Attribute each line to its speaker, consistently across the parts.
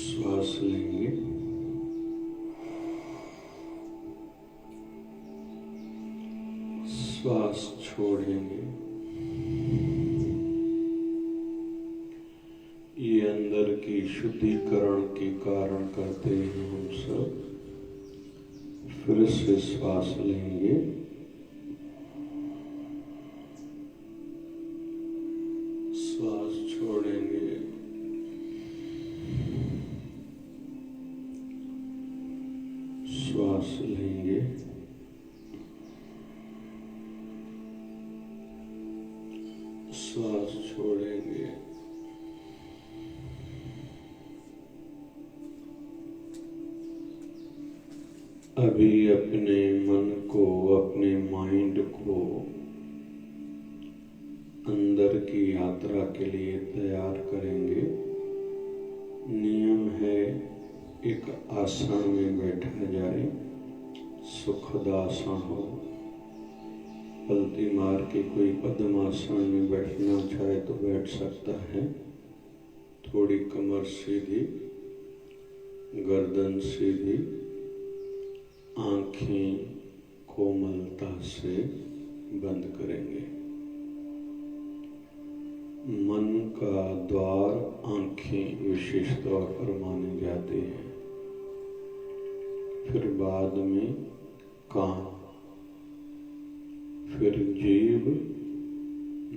Speaker 1: श्वास लेंगे, श्वास छोड़ेंगे। ये अंदर की शुद्धिकरण के कारण करते हैं हम सब। फिर से श्वास लेंगे, श्वास छोड़ेंगे, श्वास लेंगे, श्वास छोड़ेंगे। अभी अपने मन को, अपने माइंड को अंदर की यात्रा के लिए तैयार करेंगे। नियम है, एक आसन में बैठा जाए, सुखदासन हो। पलटी मार के कोई पद्मासन में बैठना चाहे तो बैठ सकता है। थोड़ी कमर सीधी, गर्दन सीधी, आंखें कोमलता से बंद करेंगे। मन का द्वार आंखें विशेष तौर पर मानी जाती हैं, फिर बाद में कान, फिर जीभ,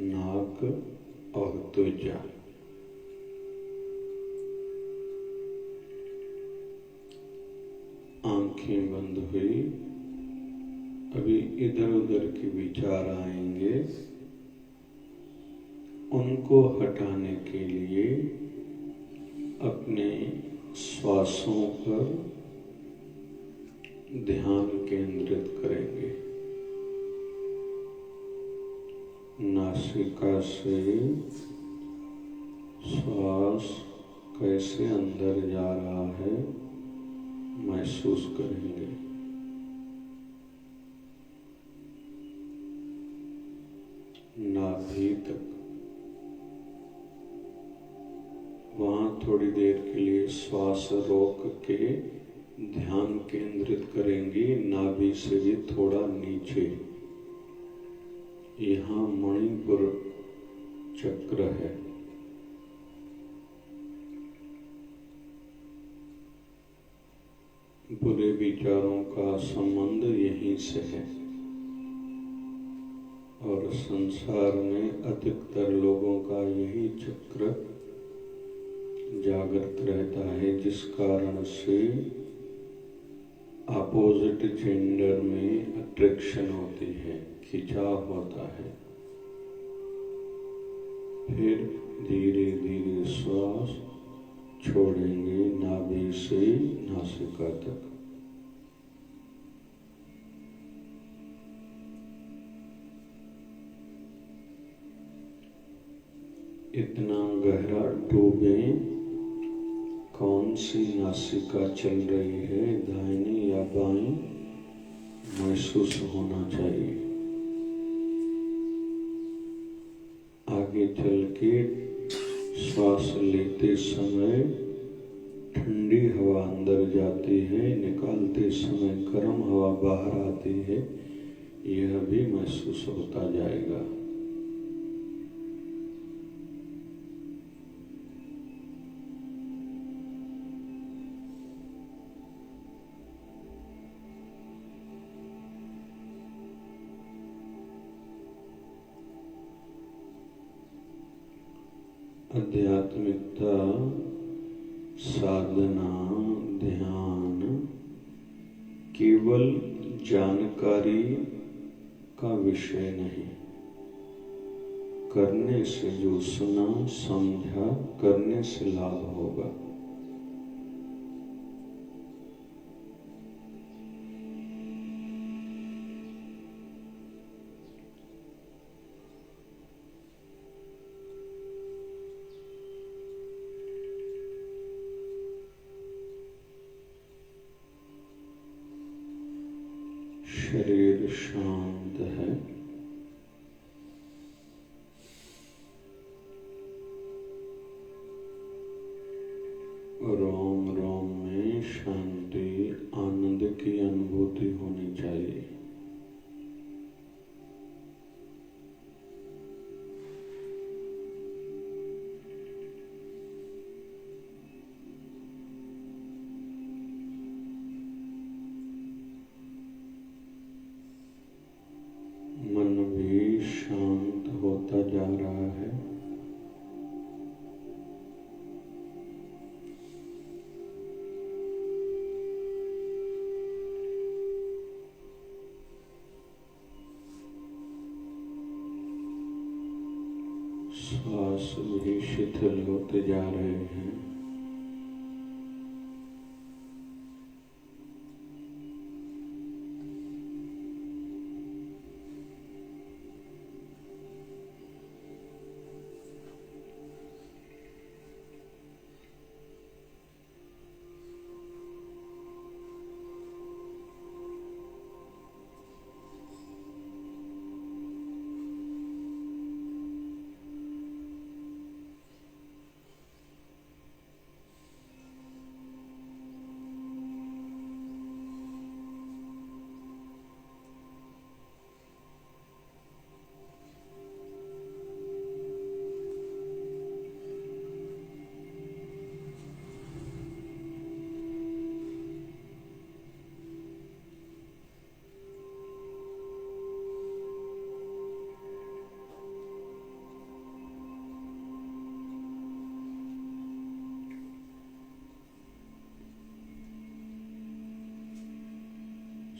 Speaker 1: नाक और त्वचा। आंखें बंद हुई। अभी इधर उधर के विचार आएंगे, उनको हटाने के लिए अपने श्वासों पर ध्यान केंद्रित करेंगे। नासिका से श्वास कैसे अंदर जा रहा है महसूस करेंगे। नाभि तक, वहां थोड़ी देर के लिए श्वास रोक के ध्यान केंद्रित करेंगे। नाभि से भी थोड़ा नीचे, यहाँ मणिपुर चक्र है। बुरे विचारों का संबंध यहीं से है और संसार में अधिकतर लोगों का यही चक्र जागृत रहता है, जिस कारण से अपोजिट जेंडर में अट्रैक्शन होती है, खिंचाव होता है। फिर धीरे धीरे श्वास छोड़ेंगे नाभि से नासिका तक। इतना गहरा डूबें, कौन सी नासिका चल रही है, दाहिनी या बाईं, महसूस होना चाहिए। आगे चल के श्वास लेते समय ठंडी हवा अंदर जाती है, निकालते समय गर्म हवा बाहर आती है, यह भी महसूस होता जाएगा। आध्यात्मिकता, साधना, ध्यान केवल जानकारी का विषय नहीं। करने से जो सुना समझा, करने से लाभ होगा। शरीर शांत है, रोम शांति, आनंद की अनुभूति होनी चाहिए। मन भी शांत होता जा रहा है। श्वास भी शिथिल होते जा रहे हैं।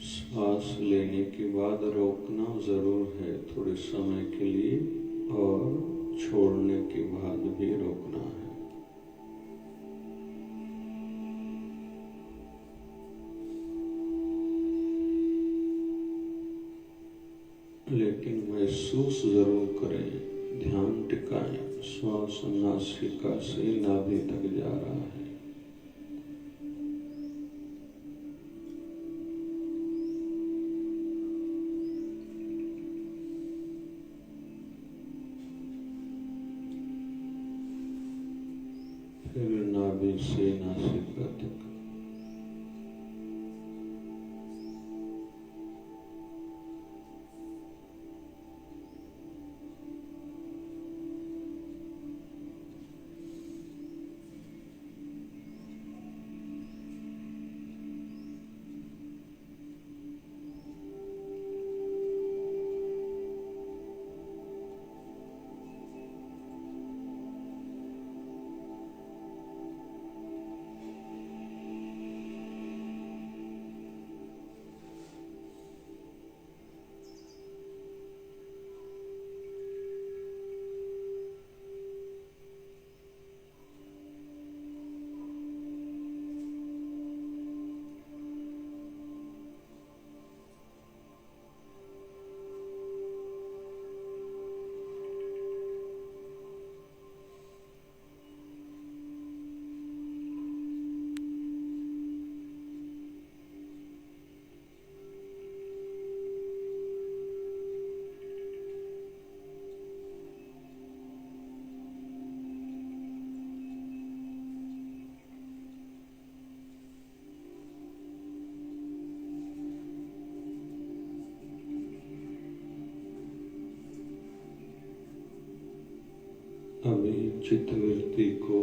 Speaker 1: सांस लेने के बाद रोकना जरूर है थोड़े समय के लिए, और छोड़ने के बाद भी रोकना है। लेकिन महसूस जरूर करें, ध्यान टिकाएं, श्वास नासिका से नाभि तक जा रहा है। फिर नाभि से नासिका तक। अभी चित्तवृत्ति को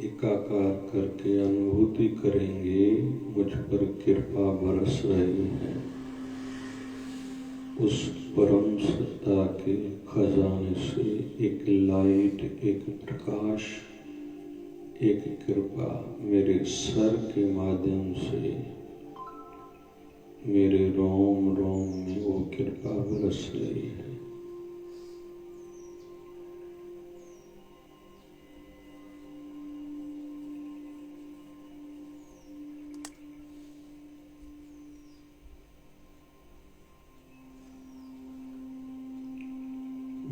Speaker 1: एकाकार करके अनुभूति करेंगे, मुझ पर कृपा बरस रही है। उस परम सत्ता के खजाने से एक लाइट, एक प्रकाश, एक कृपा मेरे सर के माध्यम से मेरे रोम रोम में वो कृपा बरस रही है।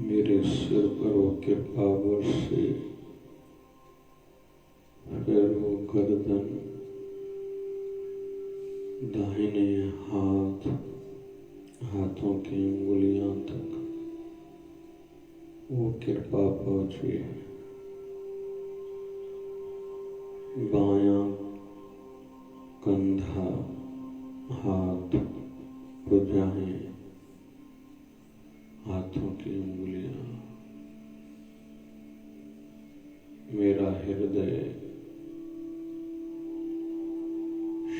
Speaker 1: मेरे सिर पर वो कृपा बरसे, फिर वो गर्दन, दाहिने हाथों की उंगलियां तक वो कृपा पहुंची है। बायां कंधा, हाथ, भुजाएं, हाथों की उंगलियां, मेरा हृदय,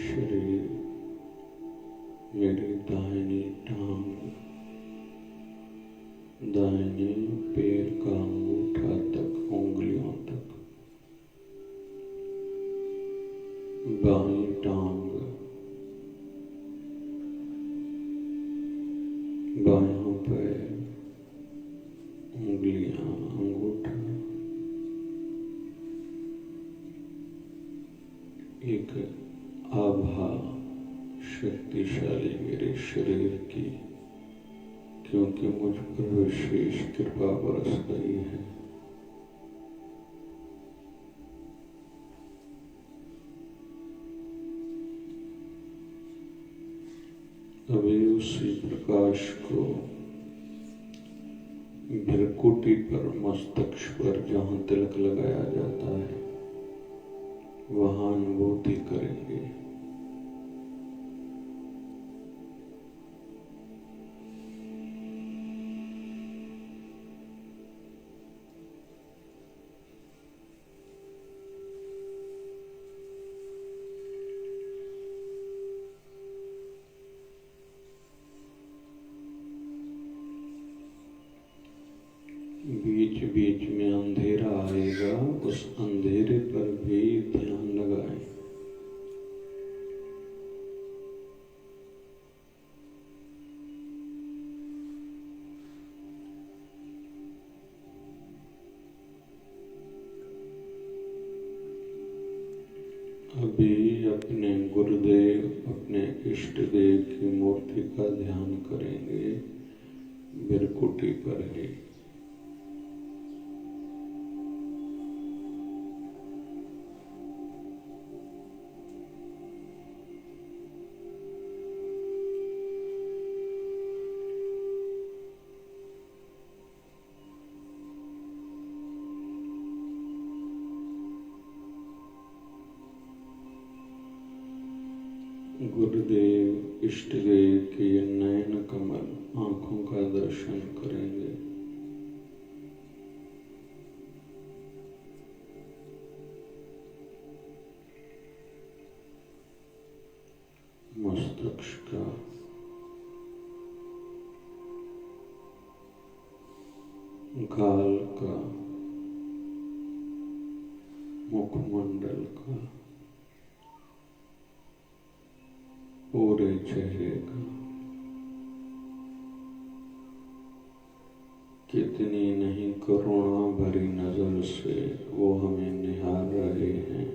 Speaker 1: शरीर, मेरी दाहिनी टांग, दाहिने पैर का अंगूठा तक, उंगलियों तक, बाईं टांग, बायां पैर, उंगलियां, अंगूठा, एक आभा शक्तिशाली मेरे शरीर की, क्योंकि मुझ पर विशेष कृपा बरस गई है। अभी उसी प्रकाश को भृकुटी पर, मस्तक पर जहां तिलक लगाया जाता है, वहां अनुभूति करेंगे। बीच बीच में अंधेरा आएगा, उस अंधेरे पर भी ध्यान लगाएं। अभी अपने गुरुदेव, अपने इष्ट देव की मूर्ति का ध्यान करेंगे, भृकुटी पर ही। गुरुदेव, इष्ट देव के नयन कमल, आंखों का दर्शन करेंगे। मस्तिष्क का, गाल का, मुखमंडल का, पूरे चेहरे का। कितनी नहीं करुणा भरी नजर से वो हमें निहार रहे हैं,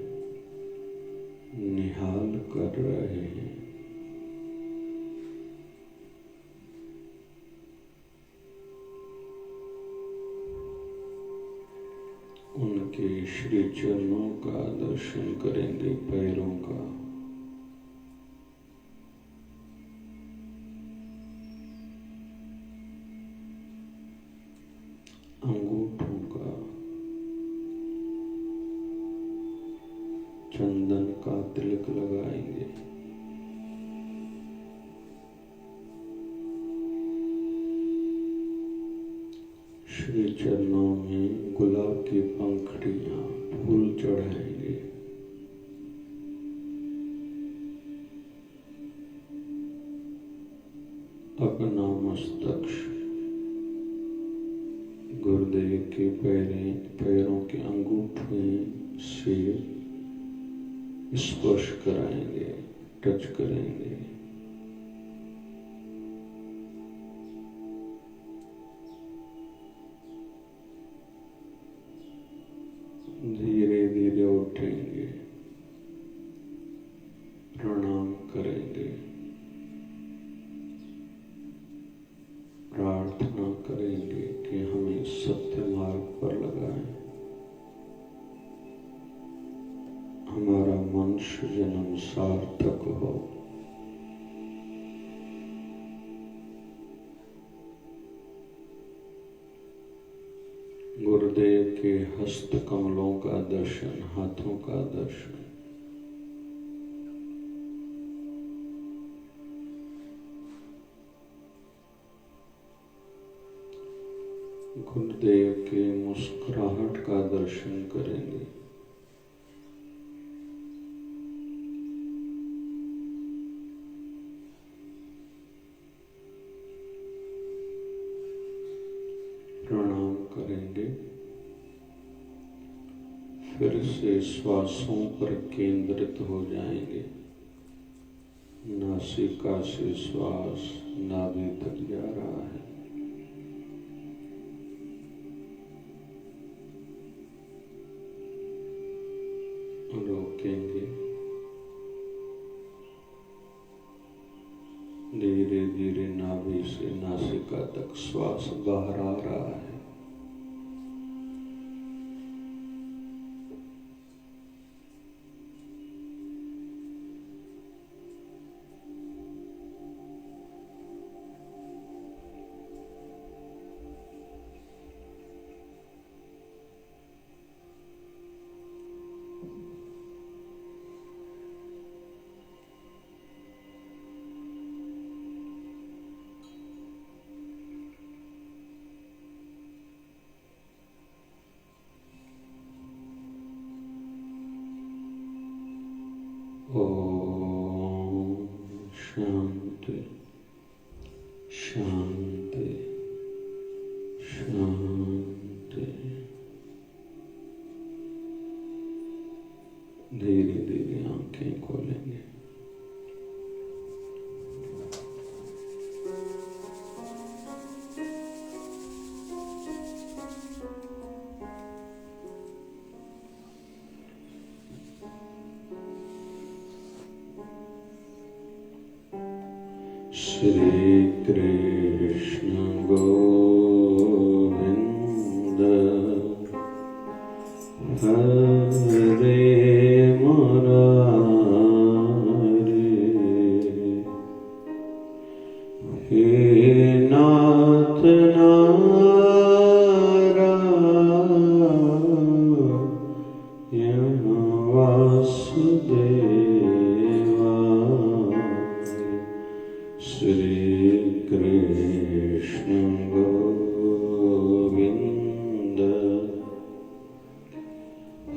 Speaker 1: निहाल कर रहे हैं। उनके श्री चरणों का दर्शन करेंगे, पैरों का, अंगूठों का, चंदन का तिलक लगाएंगे। श्री चरणों में गुलाब की पंखुड़ियां, फूल चढ़ाएंगे। अपना मस्तक गुरुदेव के पैरों के अंगूठे से स्पर्श कराएंगे, टच करेंगे। धीरे धीरे उठेंगे, प्रणाम करेंगे, प्रार्थना करेंगे कि हमें सत्य मार्ग पर लगाएं, हमारा मनुष्य जन्म सार्थक हो। गुरुदेव के हस्त कमलों का दर्शन, हाथों का दर्शन, गुरुदेव के मुस्कुराहट का दर्शन करेंगे। प्रणाम करेंगे। फिर से श्वासों पर केंद्रित हो जाएंगे। नासिका से श्वास नाभि तक जा रहा है। रोकेंगे। धीरे धीरे नाभि से नासिका तक श्वास बाहर आ रहा है। ओम शांति शांति शांति। धीरे धीरे आंखें खोलेंगे। श्री कृष्ण गोविंद हरे मुरारी, हे नाथ नारायण वासुदेवा। श्री कृष्ण गोविंद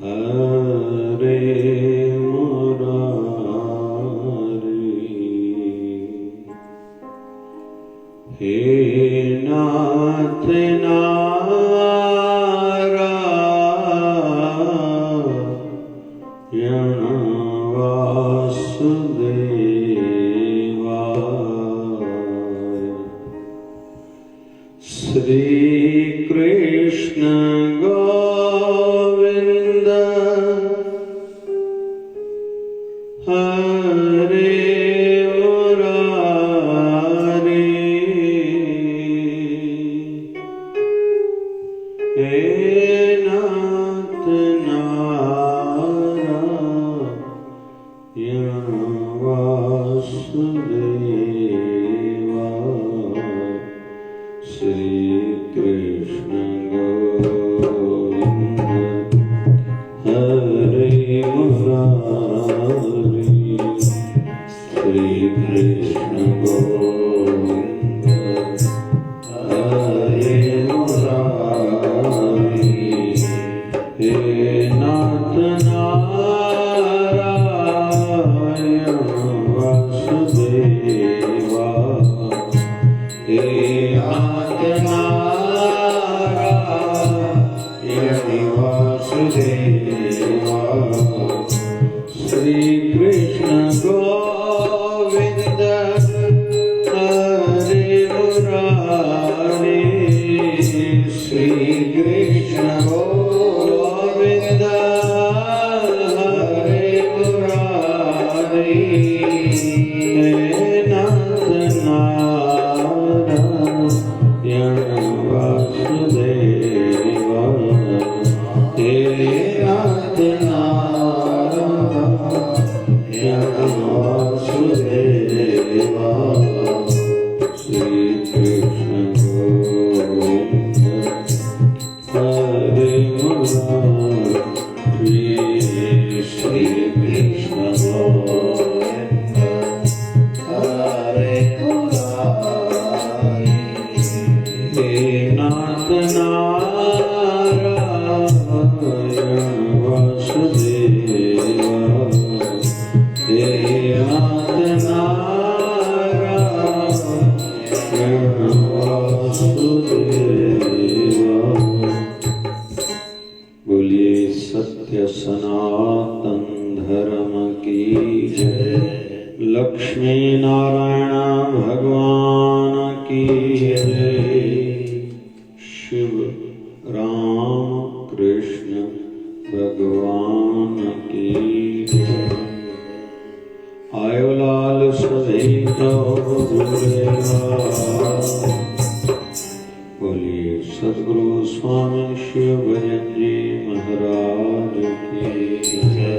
Speaker 1: हरे मुरारी, हे नाथ नारायण वासुदेवा। श्री कृष्ण गोविंद हरे मुरारी, हे नाथ नारायण वासुदेवा। श्री कृष्ण गोविंद हरे मुरारी, श्री कृष्ण गोविंद हरे मुरारी, हे नाथ नारायण वासुदेवा। हे नाथ नारायण वासुदेवा। श्री कृष्ण गोविंद हरे मुरारी, श्री कृष्ण गोविंद हरे मुरारी, हे नाथ नारायण बोलिए सत्य सनातन धर्म की जय। लक्ष्मी नारायण भगवान की जय। शिव राम कृष्ण भगवान की जय। आयो लाल सभी बोलिए सद्गुरु स्वामी शिव भजन जी महाराज की जय।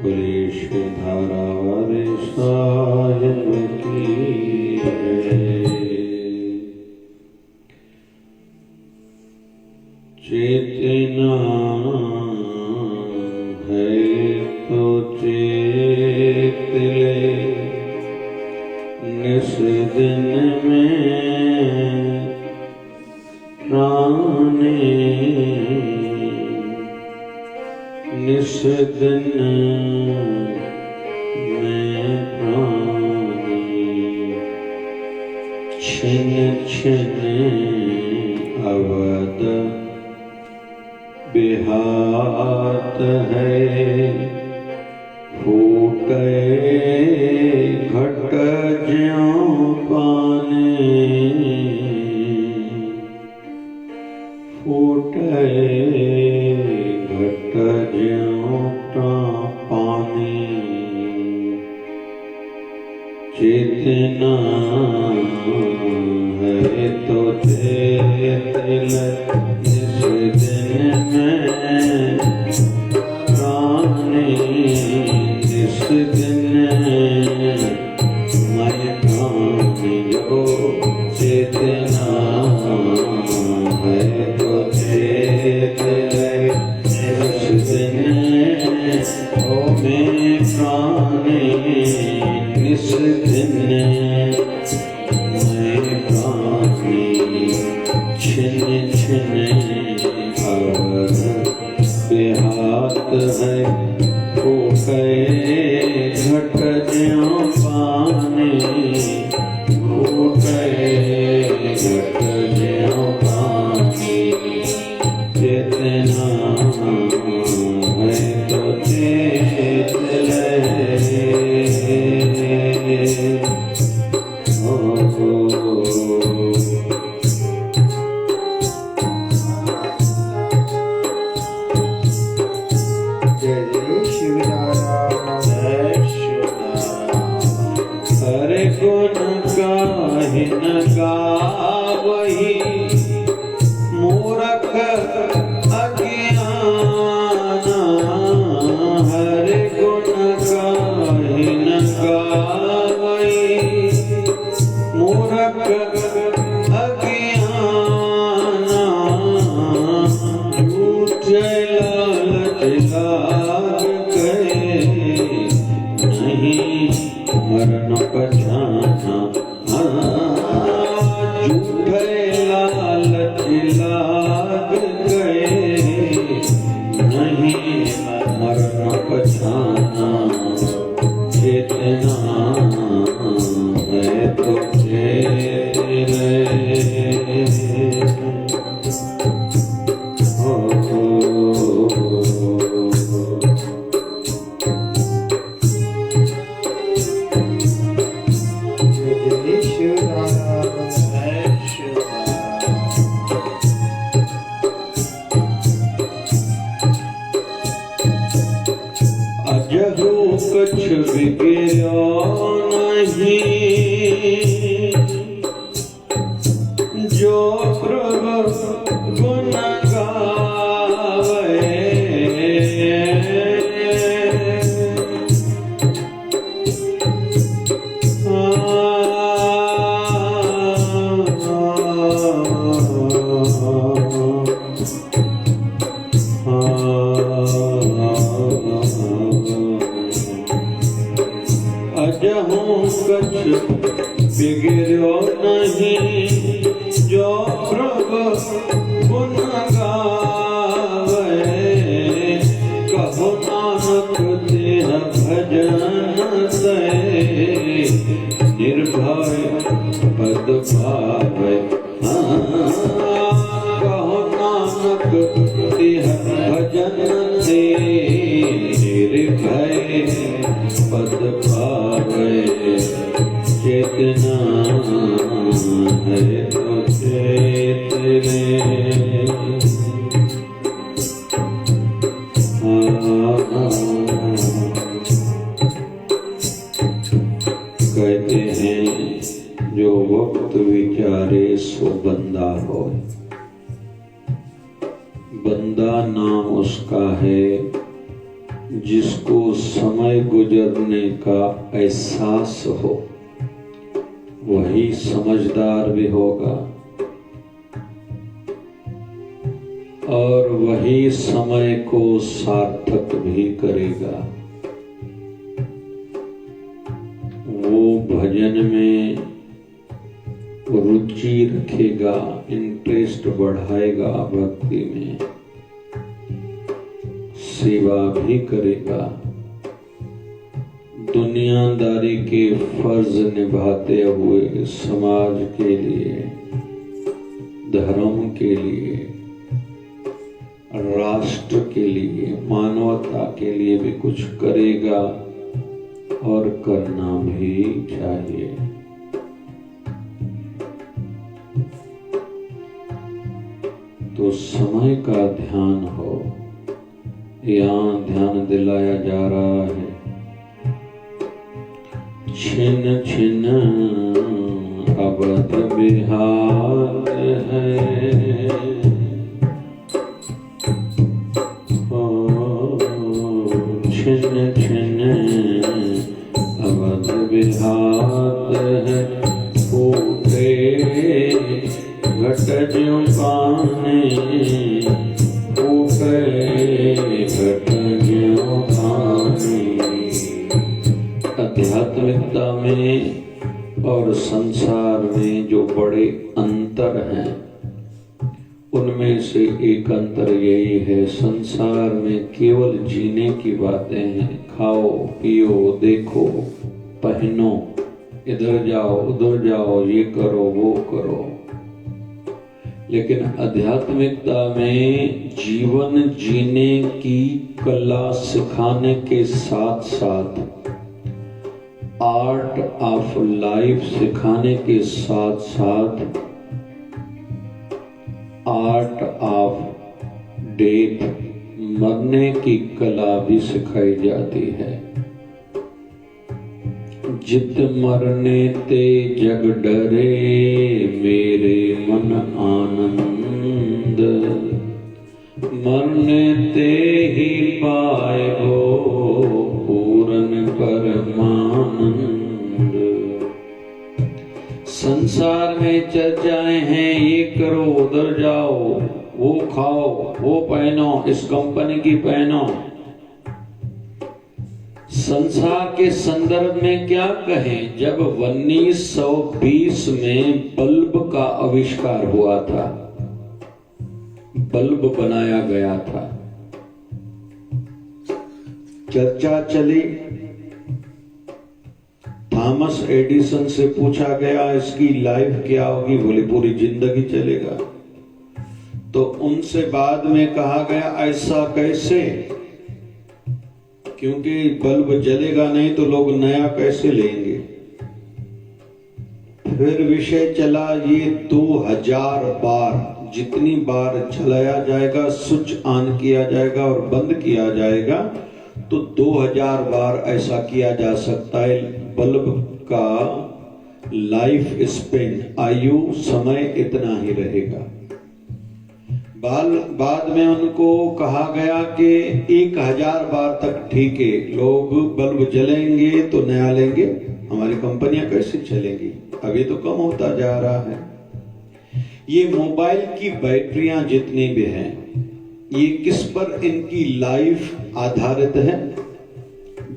Speaker 1: बोलिए श्री धारावारी साहिब की जय। चेतना है तो चेत ले निस दिन में प्राणे निस दिन में प्राणे छिन छिन अवध बिहात है। फूटे घट ज्यों पानी फूटे घट ज्यों पानी। चेतना है तो चेत जिस दिन में प्राणी जिस दिन मैं प्राणी जो चेतना है तो चेत जिस दिन ओ मैं प्राणी जिस दिन मैं प्राणी छिन छिन अवध बिहात है। फूटे घट ज्यों पानी फूटे घट ज्यों पानी। चेतना है तो चेत ले हरे गुण गाहि न गावहि मूरख अज्ञान। हरे गुण गाहि न गावहि मूरख अज्ञान। झूठे लालच लाग गए नहीं मरण पछाना। झूठे लालच लाग गए नहीं मरण पछाना। चेतना है तो चेत ले अजहु कछ बिगड़ो नहीं जो प्रभु गुण गावे। अजहु कछ बिगड़ो नहीं जो प्रभु तेरे। कहते हैं जो वक्त विचारे सो बंदा हो। बंदा नाम उसका है जिसको समय गुजरने का एहसास हो, वही समझदार भी होगा और वही समय को सार्थक भी करेगा। वो भजन में रुचि रखेगा, इंटरेस्ट बढ़ाएगा, भक्ति में सेवा भी करेगा, दुनियादारी के फर्ज निभाते हुए समाज के लिए, धर्म के लिए, राष्ट्र के लिए, मानवता के लिए भी कुछ करेगा और करना भी चाहिए। तो समय का ध्यान हो, यहाँ ध्यान दिलाया जा रहा है। छिन छिन अवध बिहार है, छिन छिन अवध बिहार है। फूटे घट ज्यों पानी, फूटे घट ज्यों पानी। आध्यात्मिकता में और संसार में जो बड़े अंतर हैं, उनमें से एक अंतर यही है, संसार में केवल जीने की बातें हैं। खाओ पियो देखो पहनो, इधर जाओ उधर जाओ, ये करो वो करो। लेकिन आध्यात्मिकता में जीवन जीने की कला सिखाने के साथ साथ, आर्ट ऑफ लाइफ सिखाने के साथ साथ, आर्ट ऑफ डेथ, मरने की कला भी सिखाई जाती है। जित मरने ते जग डरे, मेरे मन आनंद, मरने ते ही पाए हो पूरन परमानंद। संसार में चर्चाएं हैं, ये करो उधर जाओ, वो खाओ वो पहनो, इस कंपनी की पहनो। संसार के संदर्भ में क्या कहें, जब 1920 में बल्ब का आविष्कार हुआ था, बल्ब बनाया गया था, चर्चा चली। थॉमस एडिसन से पूछा गया इसकी लाइफ क्या होगी, बोले पूरी जिंदगी चलेगा। तो उनसे बाद में कहा गया ऐसा कैसे, क्योंकि बल्ब जलेगा नहीं तो लोग नया कैसे लेंगे। फिर विषय चला, ये 2000 बार, जितनी बार जलाया जाएगा, स्विच ऑन किया जाएगा और बंद किया जाएगा, तो 2000 बार ऐसा किया जा सकता है। बल्ब का लाइफ स्पेन, आयु समय इतना ही रहेगा। बाद में उनको कहा गया कि 1000 बार तक ठीक है, लोग बल्ब जलेंगे तो नया लेंगे, हमारी कंपनियां कैसे चलेंगी। अभी तो कम होता जा रहा है। ये मोबाइल की बैटरियां जितनी भी हैं, ये किस पर इनकी लाइफ आधारित है,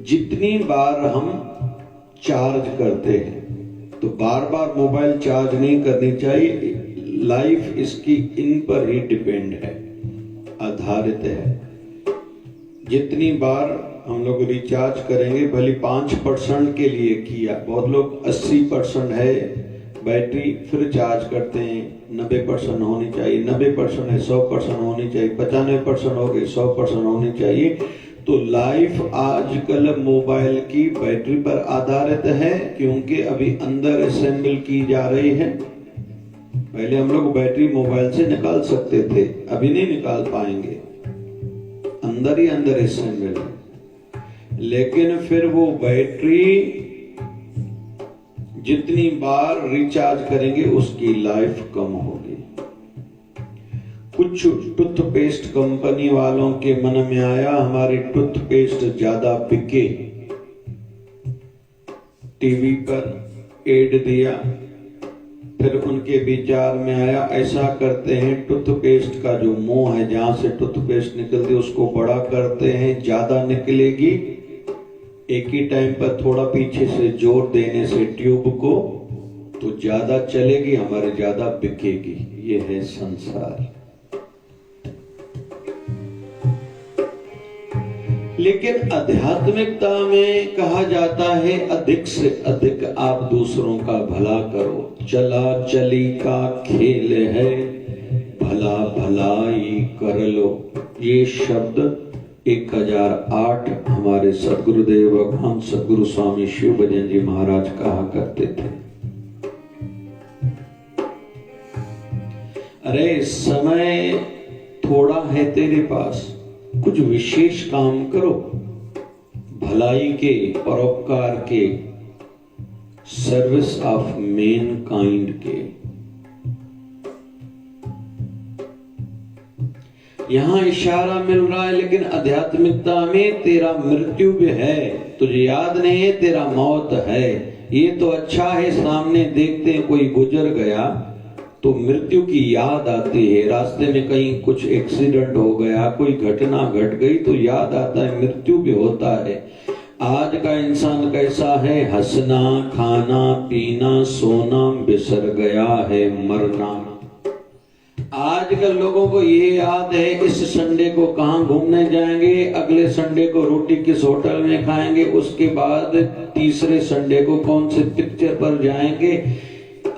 Speaker 1: जितनी बार हम चार्ज करते हैं। तो बार बार मोबाइल चार्ज नहीं करनी चाहिए, लाइफ इसकी इन पर ही डिपेंड है, आधारित है। जितनी बार हम लोग रिचार्ज करेंगे, भले 5% के लिए किया, बहुत लोग 80% है बैटरी फिर चार्ज करते हैं, 90% होनी चाहिए, 90% है 100% होनी चाहिए, 95% हो गई 100% होनी चाहिए। तो लाइफ आजकल मोबाइल की बैटरी पर आधारित है, क्योंकि अभी अंदर असेंबल की जा रही है। पहले हम लोग बैटरी मोबाइल से निकाल सकते थे, अभी नहीं निकाल पाएंगे, अंदर ही अंदर हिस्से में। लेकिन फिर वो बैटरी जितनी बार रिचार्ज करेंगे उसकी लाइफ कम होगी। कुछ टूथपेस्ट कंपनी वालों के मन में आया हमारी टूथपेस्ट ज्यादा बिके, टीवी पर एड दिया। फिर उनके विचार में आया ऐसा करते हैं, टूथपेस्ट का जो मुंह है जहां से टूथपेस्ट निकलती है उसको बड़ा करते हैं, ज्यादा निकलेगी। एक ही टाइम पर थोड़ा पीछे से जोर देने से ट्यूब को तो ज्यादा चलेगी, हमारे ज्यादा बिकेगी। ये है संसार। लेकिन आध्यात्मिकता में कहा जाता है अधिक से अधिक आप दूसरों का भला करो। चला चली का खेल है, भला भलाई कर लो। ये शब्द 1008 हमारे सदगुरुदेव भगवान सदगुरु स्वामी शिव भजन जी महाराज कहा करते थे। अरे समय थोड़ा है तेरे पास, कुछ विशेष काम करो, भलाई के, परोपकार के, सर्विस ऑफ मेन काइंड के। यहां इशारा मिल रहा है, लेकिन आध्यात्मिकता में तेरा मृत्यु भी है, तुझे याद नहीं है तेरा मौत है। ये तो अच्छा है, सामने देखते हैं कोई गुजर गया तो मृत्यु की याद आती है। रास्ते में कहीं कुछ एक्सीडेंट हो गया, कोई घटना घट गई तो याद आता है, मृत्यु भी होता है। आज का इंसान कैसा है, हंसना, खाना, पीना, सोना बिसर गया है, मरना। आजकल लोगों को ये याद है इस संडे को कहाँ घूमने जाएंगे, अगले संडे को रोटी किस होटल में खाएंगे, उसके बाद तीसरे संडे को कौन से पिक्चर पर जाएंगे,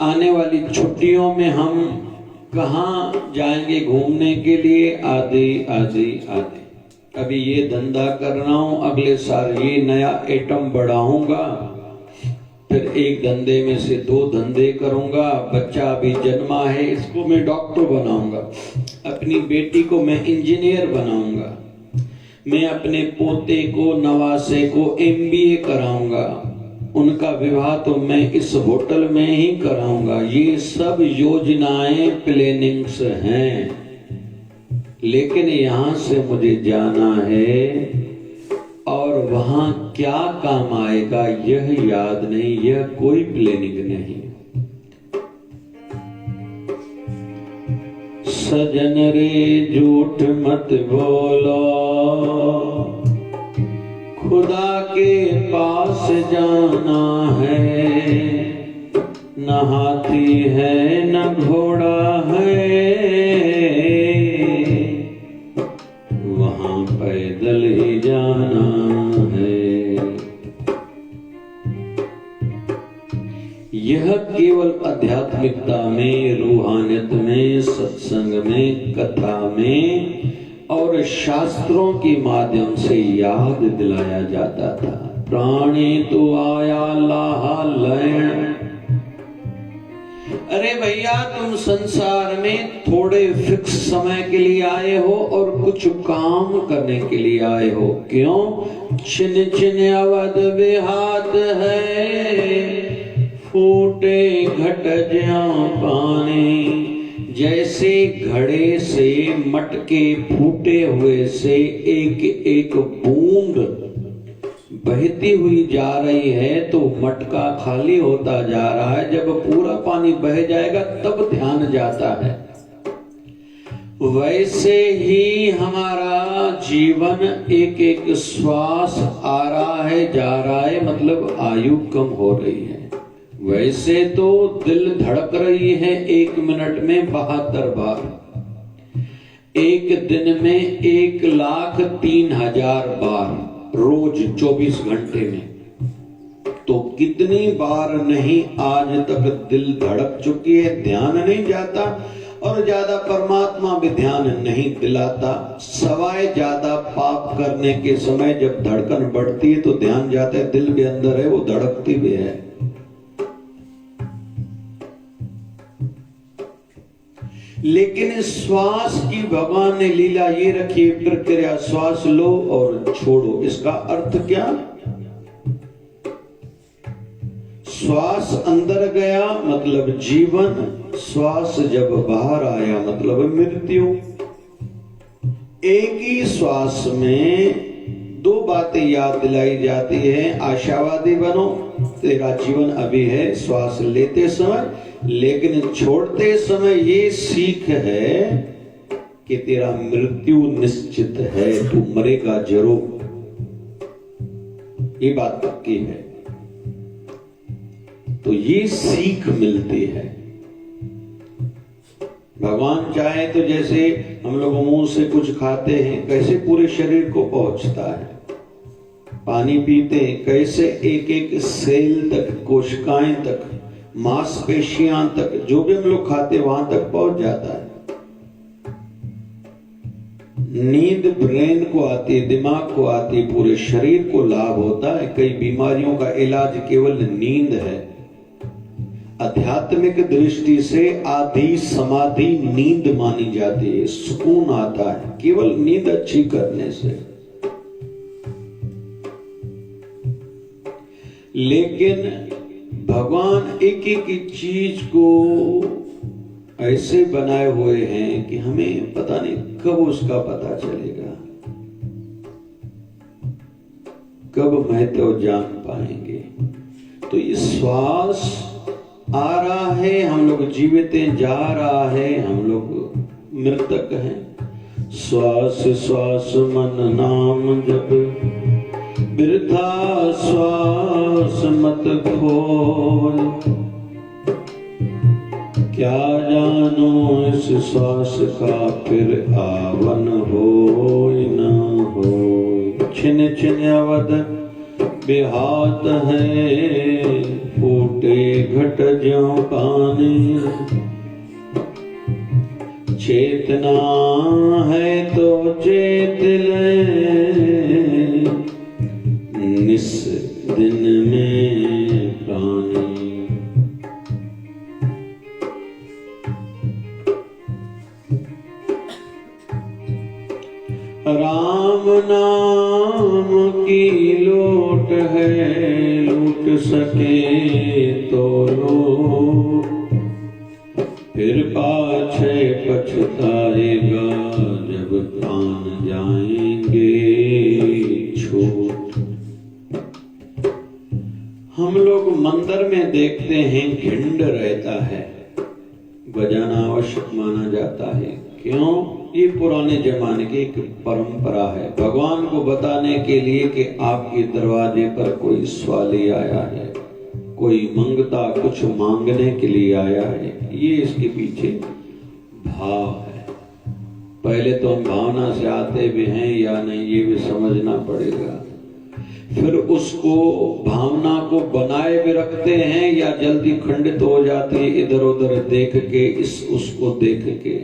Speaker 1: आने वाली छुट्टियों में हम कहाँ जाएंगे घूमने के लिए, आदि आदि आदि। अभी ये धंधा कर रहा हूं, अगले साल ये नया आइटम बढ़ाऊंगा, फिर एक धंधे में से 2 धंधे करूंगा। बच्चा अभी जन्मा है, इसको मैं डॉक्टर बनाऊंगा, अपनी बेटी को मैं इंजीनियर बनाऊंगा, मैं अपने पोते को, नवासे को MBA कराऊंगा, उनका विवाह तो मैं इस होटल में ही कराऊंगा। ये सब योजनाएं, प्लानिंग्स हैं। लेकिन यहां से मुझे जाना है और वहां क्या काम आएगा यह याद नहीं, यह कोई प्लानिंग नहीं। सजन रे झूठ मत बोलो, खुदा के पास जाना है, न हाथी है न घोड़ा है, वहां पैदल ही जाना है। यह केवल आध्यात्मिकता में, रूहानियत में, सत्संग में, कथा में और शास्त्रों के माध्यम से याद दिलाया जाता था। प्राणी तो आया लाहा लैण। अरे भैया, तुम संसार में थोड़े फिक्स समय के लिए आए हो और कुछ काम करने के लिए आए हो। क्यों? छिन छिन अवध बेहात है, फूटे घट ज्यों पानी। जैसे घड़े से मटके फूटे हुए से एक एक बूंद बहती हुई जा रही है तो मटका खाली होता जा रहा है। जब पूरा पानी बह जाएगा तब ध्यान जाता है। वैसे ही हमारा जीवन एक एक श्वास आ रहा है, जा रहा है, मतलब आयु कम हो रही है। वैसे तो दिल धड़क रही है 1 मिनट में 72 बार, एक दिन में 1,03,000 बार, रोज 24 घंटे में। तो कितनी बार नहीं आज तक दिल धड़क चुकी है, ध्यान नहीं जाता। और ज्यादा परमात्मा भी ध्यान नहीं दिलाता। सवाए ज्यादा पाप करने के समय जब धड़कन बढ़ती है तो ध्यान जाता है, दिल के अंदर है वो धड़कती भी है। लेकिन श्वास की भगवान ने लीला ये रखी है, प्रक्रिया श्वास लो और छोड़ो। इसका अर्थ क्या? श्वास अंदर गया मतलब जीवन, श्वास जब बाहर आया मतलब मृत्यु। एक ही श्वास में दो बातें याद दिलाई जाती है। आशावादी बनो, तेरा जीवन अभी है श्वास लेते समय, लेकिन छोड़ते समय ये सीख है कि तेरा मृत्यु निश्चित है, तू मरेगा जरूर। ये बात पक्की है। तो ये सीख मिलती है। भगवान चाहे तो जैसे हम लोग मुंह से कुछ खाते हैं, कैसे पूरे शरीर को पहुंचता है। पानी पीते हैं, कैसे एक एक सेल तक, कोशिकाएं तक, मांसपेशियां तक, जो भी हम लोग खाते वहां तक पहुंच जाता है। नींद ब्रेन को आती है, दिमाग को आती है, पूरे शरीर को लाभ होता है। कई बीमारियों का इलाज केवल नींद है। आध्यात्मिक दृष्टि से आधी समाधि नींद मानी जाती है। सुकून आता है केवल नींद अच्छी करने से। लेकिन भगवान एक एक चीज को ऐसे बनाए हुए हैं कि हमें पता नहीं कब उसका पता चलेगा, कब महत्व जान पाएंगे। तो ये श्वास आ रहा है, हम लोग जीवित हैं, जा रहा है, हम लोग मृतक हैं। श्वास श्वास मन नाम जप, वृथा श्वास मत खोल। क्या जानो इस श्वास का फिर आवन हो न हो। छिन छिन अवध बेहात है, फूटे घट ज्यों पानी। चेतना है तो चेत ले, निस दिन में प्राणी। राम नाम की लोट है, लूट सके तो लो, फिर पाछे पछताएगा जब प्राण जाएंगे छूट। हम लोग मंदिर में देखते हैं घिंड रहता है, बजाना आवश्यक माना जाता है। क्यों? ये पुराने जमाने की एक परंपरा है, भगवान को बताने के लिए कि आपके दरवाजे पर कोई स्वाली आया है, कोई मंगता कुछ मांगने के लिए आया है। ये इसके पीछे भाव है। पहले तो हम भावना से आते भी हैं या नहीं ये भी समझना पड़ेगा। फिर उसको भावना को बनाए भी रखते हैं या जल्दी खंडित हो जाती है इधर उधर देख के, उसको देख के।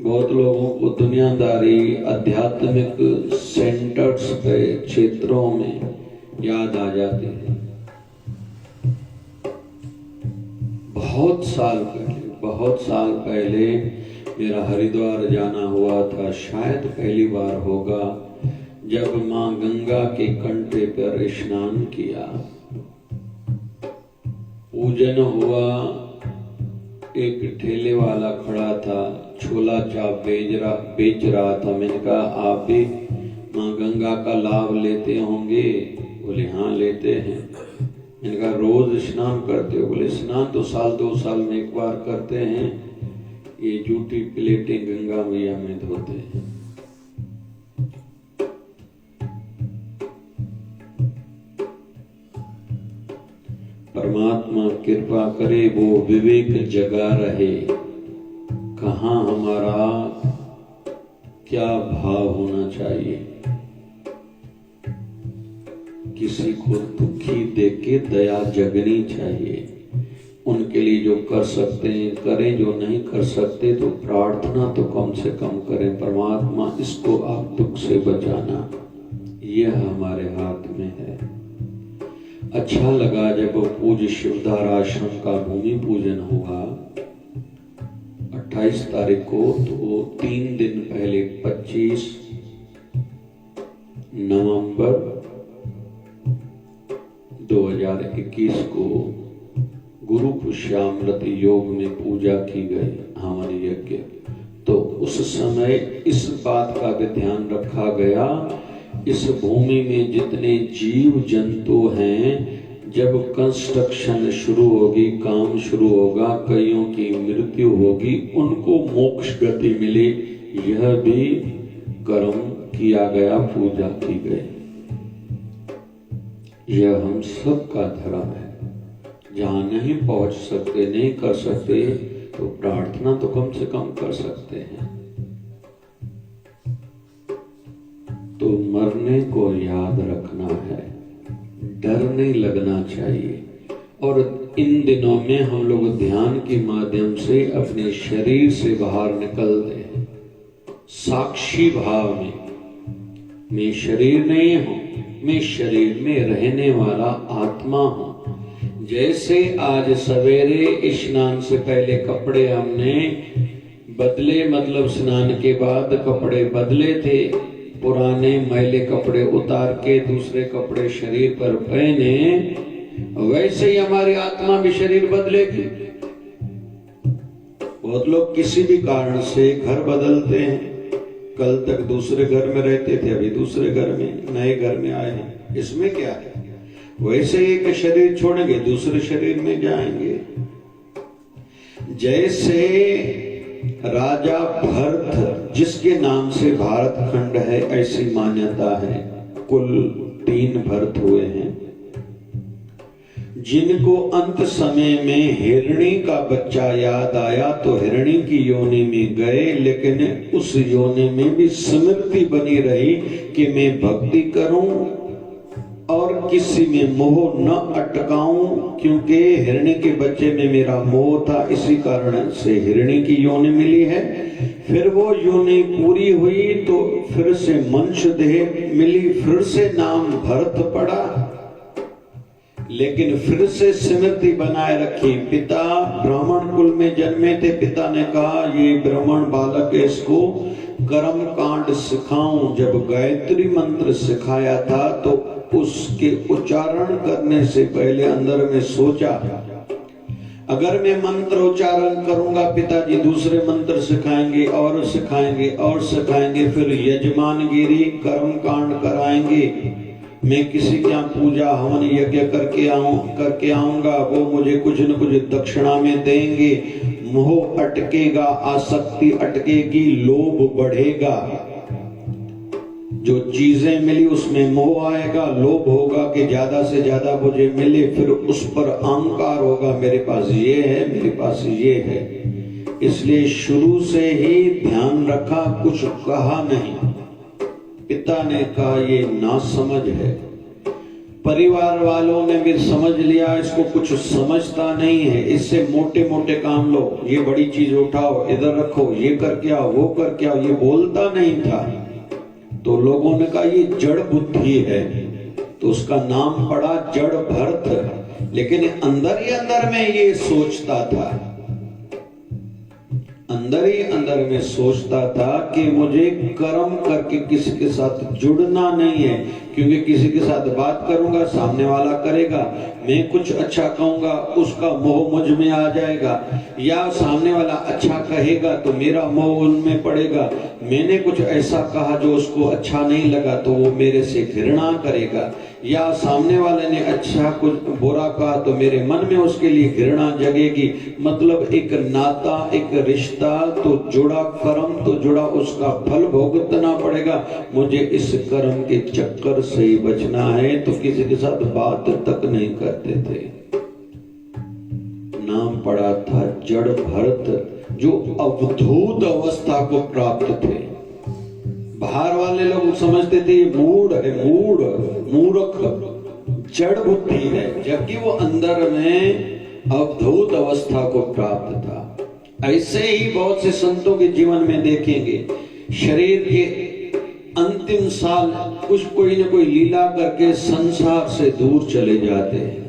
Speaker 1: बहुत लोगों को दुनियादारी आध्यात्मिक सेंटर्स पे क्षेत्रों में याद आ जाती है। बहुत साल पहले मेरा हरिद्वार जाना हुआ था। शायद पहली बार होगा जब मां गंगा के कंठे पर स्नान किया, पूजन हुआ। एक ठेले वाला खड़ा था, छोला चाप बेच रहा था। मैंने कहा आप भी मां गंगा का लाभ लेते होंगे? बोले हाँ लेते हैं। मैंने कहा रोज स्नान करते हो? बोले स्नान तो साल 2 साल में एक बार करते हैं, ये जूठी प्लेटें गंगा मैया में धोते हैं। परमात्मा कृपा करे वो विवेक जगा रहे, कहाँ हमारा क्या भाव होना चाहिए। किसी को दुखी देख के दया जगनी चाहिए। उनके लिए जो कर सकते हैं करें, जो नहीं कर सकते तो प्रार्थना तो कम से कम करें, परमात्मा इसको आप दुख से बचाना, यह हमारे हाथ में है। अच्छा लगा जब पूज्य शिवधारा आश्रम का भूमि पूजन हुआ। 28 तारीख को, तो 3 दिन पहले 25 नवंबर 2021 को गुरु पुष्यामृत योग में पूजा की गई हवन यज्ञ। तो उस समय इस बात का भी ध्यान रखा गया, इस भूमि में जितने जीव जंतु हैं, जब कंस्ट्रक्शन शुरू होगी, काम शुरू होगा, कईयों की मृत्यु होगी, उनको मोक्ष गति मिले, यह भी कर्म किया गया, पूजा की गई। यह हम सब का धर्म है। जहां नहीं पहुंच सकते, नहीं कर सकते, तो प्रार्थना तो कम से कम कर सकते हैं। तो मरने को याद रखना है, डर नहीं लगना चाहिए। और इन दिनों में हम लोग ध्यान के माध्यम से अपने शरीर से बाहर निकलते हैं, साक्षी भाव में। मैं शरीर नहीं हूं, मैं शरीर में रहने वाला आत्मा हूं। जैसे आज सवेरे स्नान से पहले कपड़े हमने बदले, मतलब स्नान के बाद कपड़े बदले थे, पुराने मैले कपड़े उतार के दूसरे कपड़े शरीर पर पहने, वैसे ही हमारी आत्मा भी शरीर बदलेगी। बहुत लोग किसी भी कारण से घर बदलते हैं। कल तक दूसरे घर में रहते थे, अभी दूसरे घर में, नए घर में आए हैं, इसमें क्या है? वैसे एक शरीर छोड़ेंगे, दूसरे शरीर में जाएंगे। जैसे राजा भरत, जिसके नाम से भारत खंड है, ऐसी मान्यता है। कुल 3 भरत हुए हैं, जिनको अंत समय में हिरणी का बच्चा याद आया तो हिरणी की योनि में गए, लेकिन उस योनि में भी स्मृति बनी रही कि मैं भक्ति करूं और किसी में मोह न अटकाऊं, क्योंकि हिरणी के बच्चे में मेरा मोह था, इसी कारण से हिरणी की योनि मिली है। फिर वो योनि पूरी हुई तो फिर से मनुष्य देह मिली, फिर से नाम भरत पड़ा, लेकिन फिर से स्मृति बनाए रखी। पिता ब्राह्मण कुल में जन्मे थे, पिता ने कहा ये ब्राह्मण बालक है, इसको कर्म कांड सिखाऊं। जब गायत्री मंत्र सिखाया था तो उसके उच्चारण करने से पहले अंदर में सोचा, अगर मैं मंत्र उच्चारण करूंगा, पिताजी दूसरे मंत्र सिखाएंगे और सिखाएंगे और सिखाएंगे, फिर यजमानगिरी कर्म कांड कराएंगे, मैं किसी के यहाँ पूजा हवन यज्ञ करके आऊंगा, वो मुझे कुछ न कुछ दक्षिणा में देंगे, मोह अटकेगा, आसक्ति अटकेगी, लोभ बढ़ेगा। जो चीजें मिली उसमें मोह आएगा, लोभ होगा कि ज्यादा से ज्यादा मुझे मिले, फिर उस पर अहंकार होगा, मेरे पास ये है, मेरे पास ये है। इसलिए शुरू से ही ध्यान रखा, कुछ कहा नहीं। पिता ने कहा ये नासमझ है, परिवार वालों ने भी समझ लिया इसको कुछ समझता नहीं है, इससे मोटे मोटे काम लो, ये बड़ी चीज उठाओ, इधर रखो, ये करके आओ, वो करके आओ, ये बोलता नहीं था। तो लोगों ने कहा ये जड़ बुद्धि है, तो उसका नाम पड़ा जड़ भरत। लेकिन अंदर ही अंदर में ये सोचता था, अंदर ही अंदर में सोचता था कि मुझे कर्म करके किसी के साथ जुड़ना नहीं है, क्योंकि किसी के साथ बात करूंगा सामने वाला करेगा, मैं कुछ अच्छा कहूंगा उसका मोह मुझ में आ जाएगा, या सामने वाला अच्छा कहेगा तो मेरा मोह उनमें पड़ेगा, मैंने कुछ ऐसा कहा जो उसको अच्छा नहीं लगा तो वो मेरे से घृणा करेगा, या सामने वाले ने अच्छा कुछ बुरा कहा तो मेरे मन में उसके लिए घृणा जगेगी। मतलब एक नाता, एक रिश्ता तो जुड़ा, कर्म तो जुड़ा, उसका फल भुगतना पड़ेगा। मुझे इस कर्म के चक्कर से ही बचना है, तो किसी के साथ बात तक नहीं करते थे। नाम पड़ा था जड़ भरत, जो अवधूत अवस्था को प्राप्त थे। बाहर वाले लोग समझते थे ये मूढ़ है, मूर्ख, जड़ बुद्धि है, जबकि वो अंदर में अवधूत अवस्था को प्राप्त था। ऐसे ही बहुत से संतों के जीवन में देखेंगे, शरीर के अंतिम साल कुछ कोई न कोई लीला करके संसार से दूर चले जाते हैं।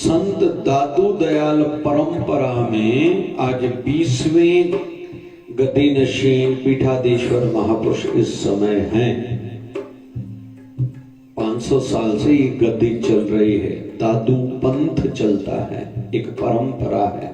Speaker 1: संत दादू दयाल परंपरा में आज 20वें गति नशीन पीठाधीश्वर महापुरुष इस समय हैं। 500 साल से ये गद्दी चल रही है, दादू पंथ चलता है, एक परंपरा है।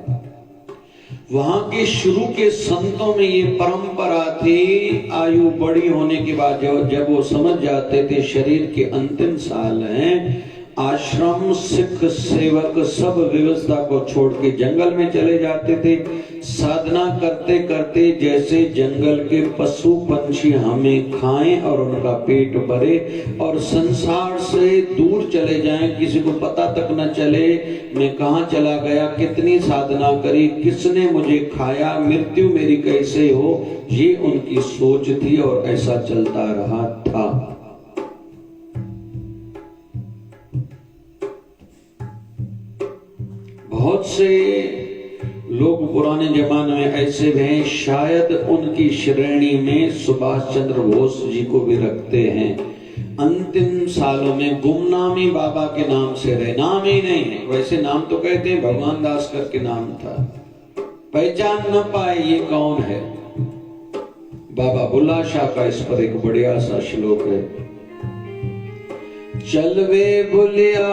Speaker 1: वहां के शुरू के संतों में ये परंपरा थी। आयु बड़ी होने के बाद जब वो समझ जाते थे शरीर के अंतिम साल हैं, आश्रम सिख सेवक सब व्यवस्था को छोड़ के जंगल में चले जाते थे। साधना करते करते जैसे जंगल के पशु पंछी हमें खाएं और उनका पेट भरे और संसार से दूर चले जाएं, किसी को पता तक न चले मैं कहाँ चला गया, कितनी साधना करी, किसने मुझे खाया, मृत्यु मेरी कैसे हो, ये उनकी सोच थी और ऐसा चलता रहा था। बहुत से लोग पुराने जमाने में ऐसे भी हैं, शायद उनकी श्रेणी में सुभाष चंद्र बोस जी को भी रखते हैं। अंतिम सालों में गुमनामी बाबा के नाम से रहे, नाम ही नहीं है, वैसे नाम तो कहते हैं, भगवान दास करके नाम था, पहचान न पाए ये कौन है। बाबा बुल्ला शाह का इस पर एक बढ़िया सा श्लोक है। चलवे बुलिया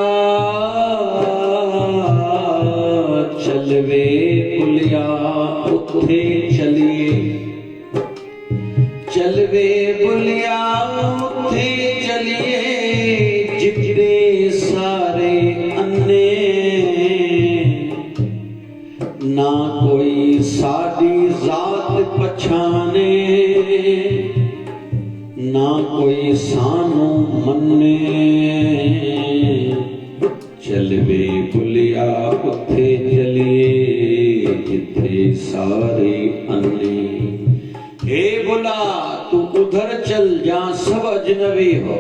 Speaker 1: चलवे बुलिया उठे चलिए, चलवे बुलिया उठे चलिए, जितने सारे अन्य ना कोई सादी जात पछाने, ना कोई सानो मन्ने, चलवे बुलिया उठे चलिए, जिथे सारे अन्ने। हे बुला तू उधर चल जहां सब अजनबी हो,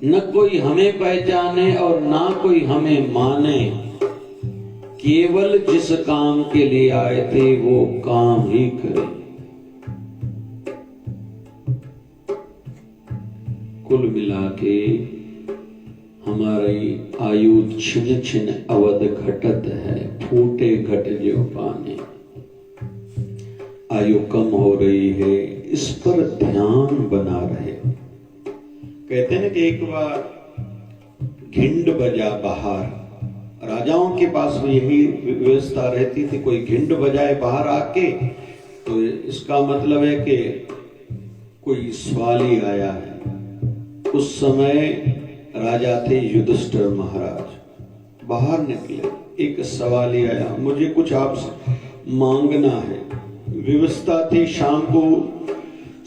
Speaker 1: न कोई हमें पहचाने और ना कोई हमें माने, केवल जिस काम के लिए आए थे वो काम ही करें। कुल मिला के हमारी आयु छिन छिन अवध घटत है, फूटे घट जो पाने। आयु कम हो रही है, इस पर ध्यान बना रहे। कहते हैं कि एक बार घिंड बजा बाहर, राजाओं के पास में यही व्यवस्था रहती थी, कोई घिंड बजाए बाहर आके तो इसका मतलब है कि कोई सवाली आया है। उस समय राजा थे युधिष्ठिर महाराज, बाहर निकले, एक सवाली आया, मुझे कुछ आपसे मांगना है। व्यवस्था थी शाम को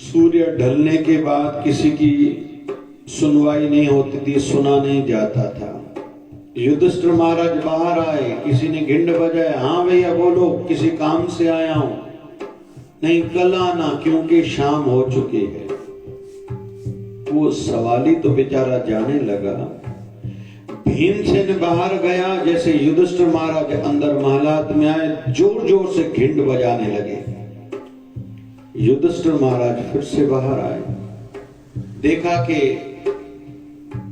Speaker 1: सूर्य ढलने के बाद किसी की सुनवाई नहीं होती थी, सुना नहीं जाता था। युधिष्ठिर महाराज बाहर आए, किसी ने घिंड बजाया, हाँ भैया बोलो, किसी काम से आया हूं। नहीं कल आना क्योंकि शाम हो चुकी है। वो सवाली तो बेचारा जाने लगा। भीमसेन बाहर गया, जैसे युधिष्ठिर महाराज अंदर महलात में आए, जोर जोर से घिंड बजाने लगे। युधिष्ठिर महाराज फिर से बाहर आए, देखा कि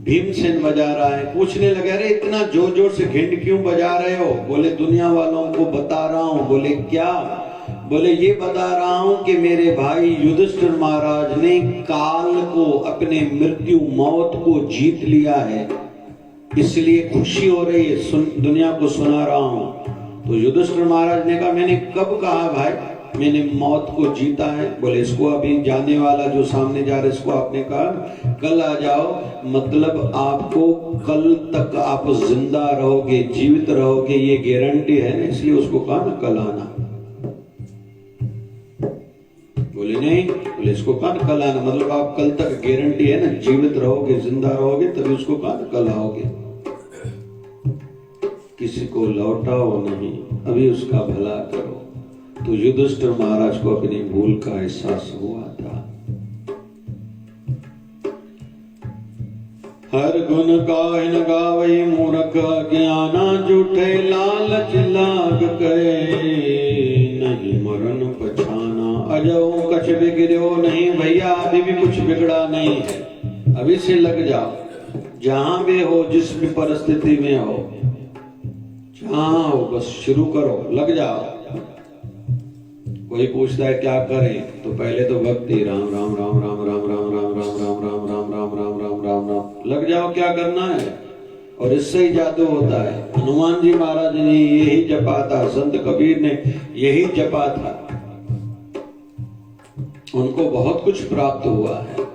Speaker 1: भीमसेन बजा रहा है, पूछने लगे अरे इतना जोर जोर से घिंड क्यों बजा रहे हो? बोले दुनिया वालों को बता रहा हूं। बोले क्या? बोले ये बता रहा हूं कि मेरे भाई युधिष्ठिर महाराज ने काल को, अपने मृत्यु मौत को जीत लिया है, इसलिए खुशी हो रही है, दुनिया को सुना रहा हूं। तो युधिष्ठिर महाराज ने कहा मैंने कब कहा भाई मैंने मौत को जीता है? बोले इसको अभी जाने वाला जो सामने जा रहा है इसको आपने कहा कल आ जाओ, मतलब आपको कल तक आप जिंदा रहोगे, जीवित रहोगे, ये गारंटी है ना, इसलिए उसको कहा ना कल आना। बोले नहीं, बोले इसको कहा ना कल आना, मतलब आप कल तक गारंटी है ना, जीवित रहोगे, जिंदा रहोगे, तभी उसको कहा ना कल आओगे। किसी को लौटाओ नहीं, अभी उसका भला करो। तो युधिष्ठिर महाराज को अपनी भूल का एहसास हुआ था। हर गुण गायन गावई मूर्ख ज्ञाना, झूठे लालच लाग गए, नहीं मरण पछाना। अजो कछ बिगड़ो नहीं भैया, अभी भी कुछ बिगड़ा नहीं है, अभी से लग जाओ, जहां भी हो, जिस भी परिस्थिति में हो, हाँ बस शुरू करो, लग जाओ। कोई पूछता है क्या करें, तो पहले तो भक्ति, राम राम राम राम राम राम राम राम राम राम राम राम राम राम राम राम, लग जाओ क्या करना है। और इससे ही जादू होता है। हनुमान जी महाराज ने यही जपा था, संत कबीर ने यही जपा था, उनको बहुत कुछ प्राप्त हुआ है।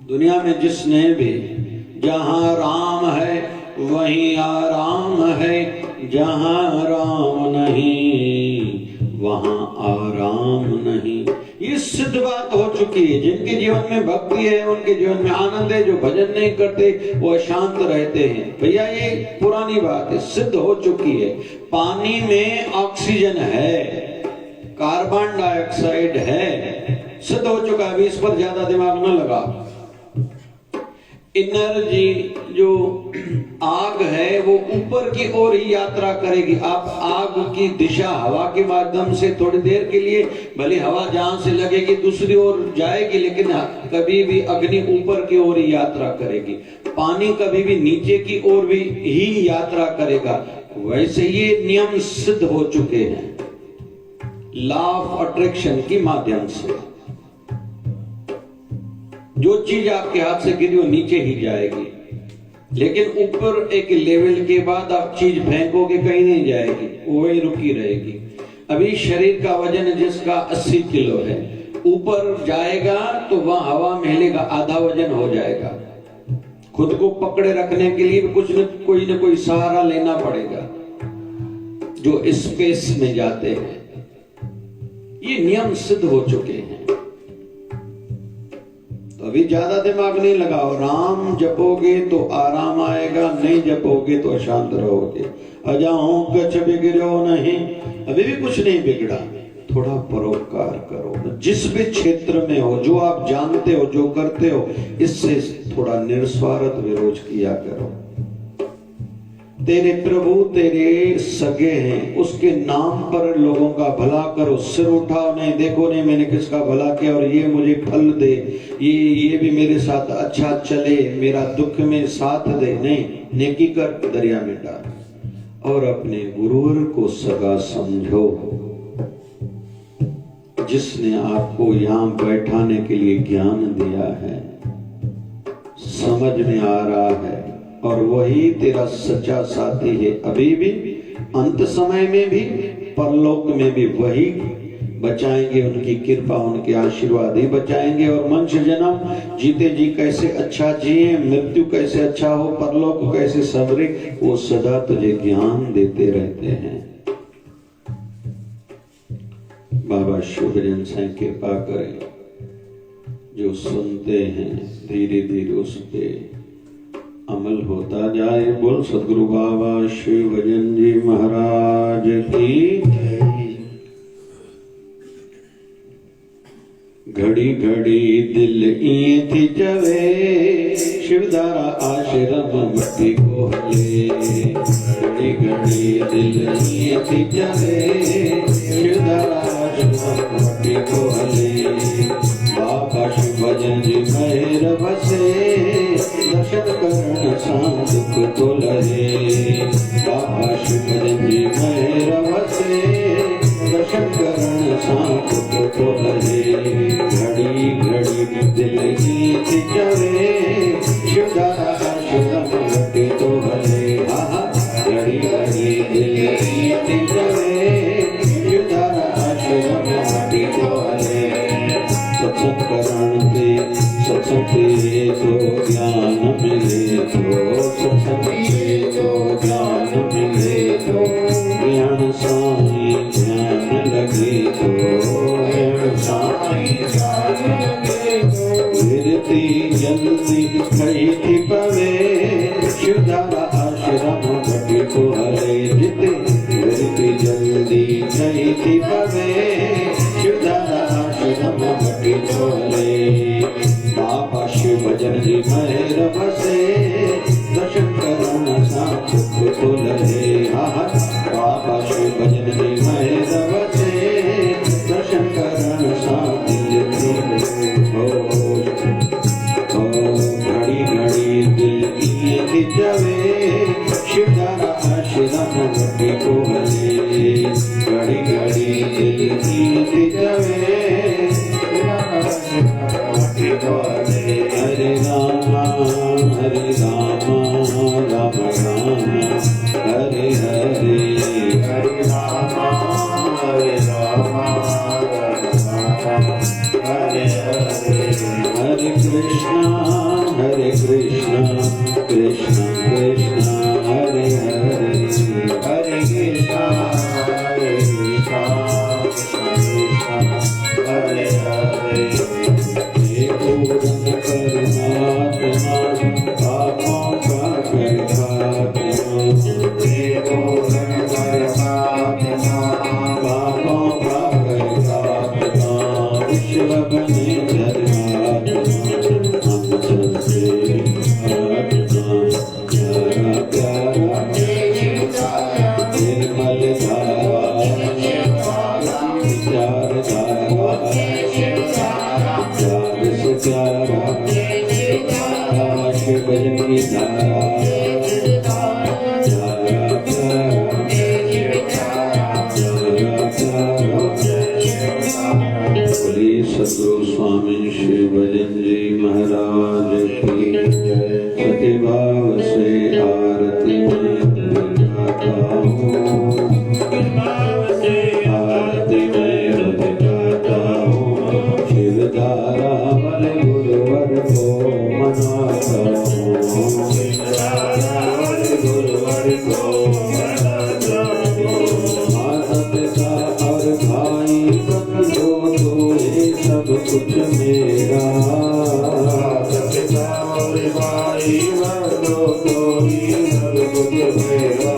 Speaker 1: दुनिया में जिसने भी, जहां राम है वहीं आराम है, जहां राम नहीं वहां आराम नहीं। ये सिद्ध बात हो चुकी है। जिनके जीवन में भक्ति है उनके जीवन में आनंद है। जो भजन नहीं करते वो अशांत रहते हैं। भैया ये पुरानी बात है, सिद्ध हो चुकी है। पानी में ऑक्सीजन है, कार्बन डाइऑक्साइड है, सिद्ध हो चुका है। अभी इस पर ज्यादा दिमाग न लगा। एनर्जी जो आग है वो ऊपर की ओर ही यात्रा करेगी। आप आग की दिशा हवा के माध्यम से थोड़ी देर के लिए, भले हवा जहां से लगेगी दूसरी ओर जाएगी, लेकिन कभी भी अग्नि ऊपर की ओर ही यात्रा करेगी। पानी कभी भी नीचे की ओर भी ही यात्रा करेगा। वैसे ये नियम सिद्ध हो चुके हैं लॉ ऑफ अट्रैक्शन के माध्यम से। जो चीज आपके हाथ से गिरी वो नीचे ही जाएगी, लेकिन ऊपर एक लेवल के बाद आप चीज फेंकोगे कहीं नहीं जाएगी, वही रुकी रहेगी। अभी शरीर का वजन जिसका 80 किलो है, ऊपर जाएगा तो वह हवा में हिलेगा, आधा वजन हो जाएगा। खुद को पकड़े रखने के लिए कुछ न कोई सहारा लेना पड़ेगा। जो स्पेस में जाते हैं, ये नियम सिद्ध हो चुके हैं। अभी ज्यादा दिमाग नहीं लगाओ। राम जपोगे तो आराम आएगा, नहीं जपोगे तो अशांत रहोगे। अजाओ कछ बिगड़ो नहीं, अभी भी कुछ नहीं बिगड़ा। थोड़ा परोपकार करो, जिस भी क्षेत्र में हो, जो आप जानते हो, जो करते हो, इससे थोड़ा निस्वार्थ विरोध किया करो। तेरे प्रभु तेरे सगे हैं, उसके नाम पर लोगों का भला करो। सिर उठाओ नहीं, देखो नहीं मैंने किसका भला किया और ये मुझे फल दे, ये भी मेरे साथ अच्छा चले, मेरा दुख में साथ दे। नहीं, नेकी कर, दरिया में डाल। और अपने गुरुवर को सगा समझो, जिसने आपको यहाँ बैठाने के लिए ज्ञान दिया है, समझ में आ रहा है, और वही तेरा सच्चा साथी है। अभी भी, अंत समय में भी, परलोक में भी वही बचाएंगे। उनकी कृपा, उनके आशीर्वाद ही बचाएंगे। और मनुष्य जन्म जीते जी कैसे अच्छा जिए, मृत्यु कैसे अच्छा हो, परलोक कैसे संवरे, वो सदा तुझे ज्ञान देते रहते हैं। बाबा शुभजन से कृपा करें। जो सुनते हैं धीरे धीरे उस पे अमल होता जाए। बोल सदगुरु बाबा शिवभजन जी महाराज की। घड़ी घड़ी दिल ई थी जवे, शिवदारा आश्रम मट्टी को हले। घड़ी घड़ी दिल ई थी जवे, शिवदारा आश्रम मट्टी को हले। बाबा शिवभजन जी महर बसे, दर्शन करण सा दुख तो लहे। बाबा शिवभजन जी महर बसे, दर्शन करण सा दुख तो लहे। घड़ी घड़ी दिल गीत चले, शिवदारा आश्रम मट्टी तो हले। घड़ी घड़ी दिल गीत चले, शिवदारा आश्रम मट्टी तो हले। सत्संग करण के, सत्संग से तो ज्ञान मिले, तो सत्संग से तो ज्ञान मिले, तो ज्ञान साई ध्यान लगे, तो ज्ञान साई ध्यान लगे। गिरती जल्दी कही थी पवे, शिवदारा आश्रम मट्टी को हले। गिरती जल्दी कही थी पवे, शिवदारा आश्रम मट्टी को हले। बाबा शिवभजन जी महर बसे, दर्शन करण सा दुख तो लहे। बाबा शिवभजन जी महर बसे, दर्शन करण सा दिल हो। घड़ी घड़ी दिल की जवे, शिवदारा आश्रम की कोहली घड़ी घड़ी दिल की जवे हरे राम राम राम हरे हरे हरे राम हरे हरे कृष्णा कृष्ण कृष्ण हरे हरे हरे कृष्णा हरे हरे परमात्मा पापों का विश्व बने निर्मल भजन की धारा सदगुरु स्वामी श्री भजन जी महाराज की सती भाव से आरती में गाता हूँ आरती में गाता हूँ शिवधारा वाले गुरुवर को मनाता हूँ गुरुवर को मनाता हूँ माता पिता और भाई बंधु तो ये सब कुछ मेरा पिता और भाई बंधु तो ये सब कुछ मेरा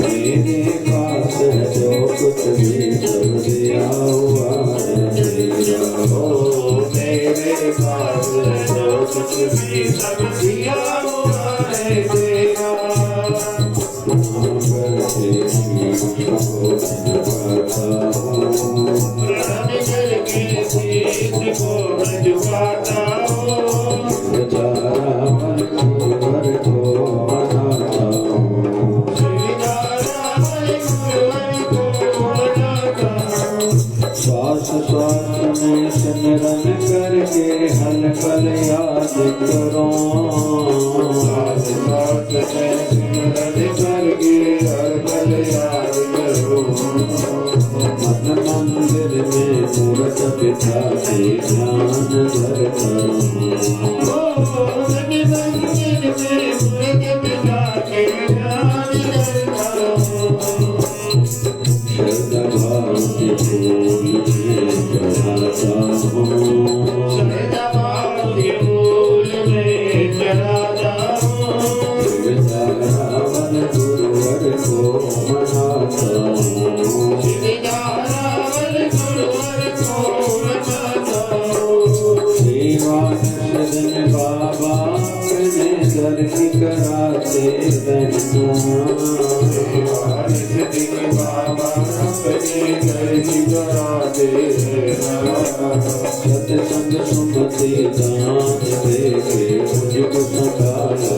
Speaker 1: मेरे पास है जो कुछ भी सब दिया हुआ है मेरा हो मेरे पास है जो कुछ भी सब दिया हुआ है तेरा श्वास श्वास में सिमरन करके हल पल याद करो श्वास श्वास में सिमरन करके हर पल याद करो मन मंदिर में मूर्त बिठा के ध्यान धर करो श्रद्धा भाव के फूल में चढ़ाता हूँ श्रद्धा भाव के फूल में चढ़ाता हूँ शिवधारावन गुरुवर को मनाता हूँ शिवधारावन गुरुवर को मनाता हूँ सेवा सदन बाबा अपने दर्शन कराते रहना सत्संग सुनते दान देके मुझको संभाला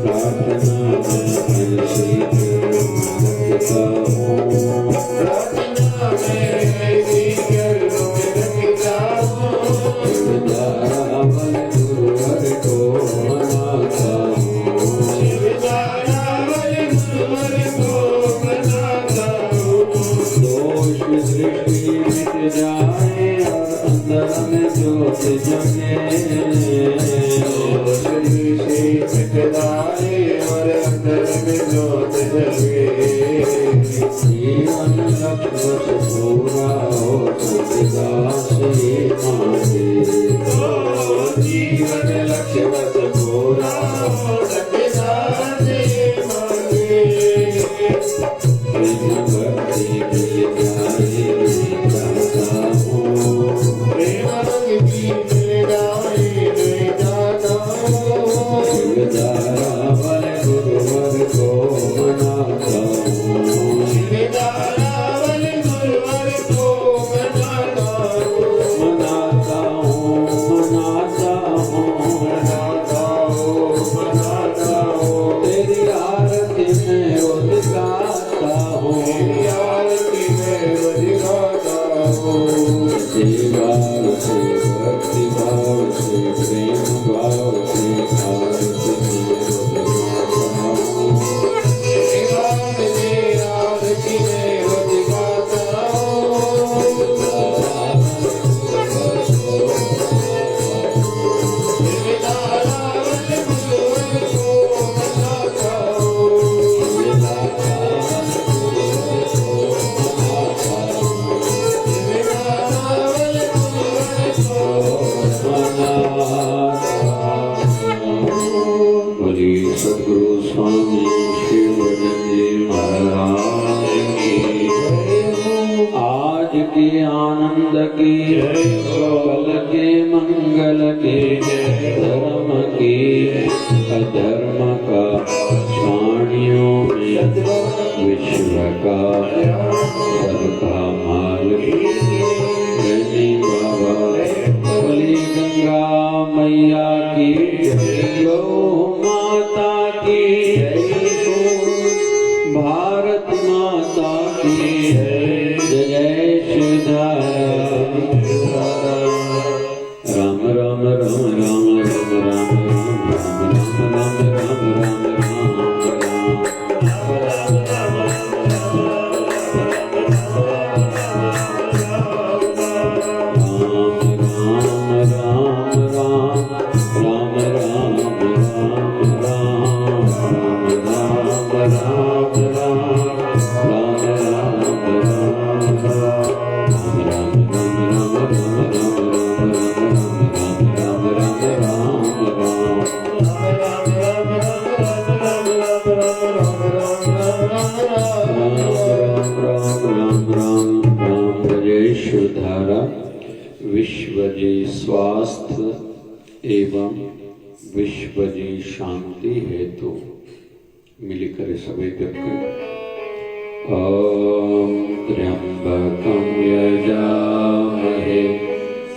Speaker 1: प्रार्थना में ऐसी रखता हूँ प्रार्थना में ऐसी रखता हूँ शिवधारावन गुरुवर को मनाता हूँ शिवधारावन गुरुवर को मनाता हूँ दोष दृष्टि मिट जाए और अंदर में ज्योत जगे दोष दृष्टि मिट जाए और अंदर में ज्योत जगे जीवन लक्ष्य पूरा हो तुलसीदास ये मांगे जीवन लक्ष्य पूरा हो तुलसीदास ये मांगे प्रेम भक्ति मिल जाए जाता हूँ प्रेम भक्ति मिल जाता हूँ शिवधारावन गुरुवर को मनाता हूँ शिवधारावन गुरुवर को मनाता हूँ धर्म की अधर्म का प्राणियों में विश्व का सबका मालिक गणी बाबा बोली गंगा मैया की गौ माता की भारत माता की जय श्रीधारा राम राम राम राम राम राम राम राम राम राम विश्व जी स्वास्थ्य एवं विश्व जी शांति हेतु मिलकर सभी करके ओम त्र्यंबकं यजामहे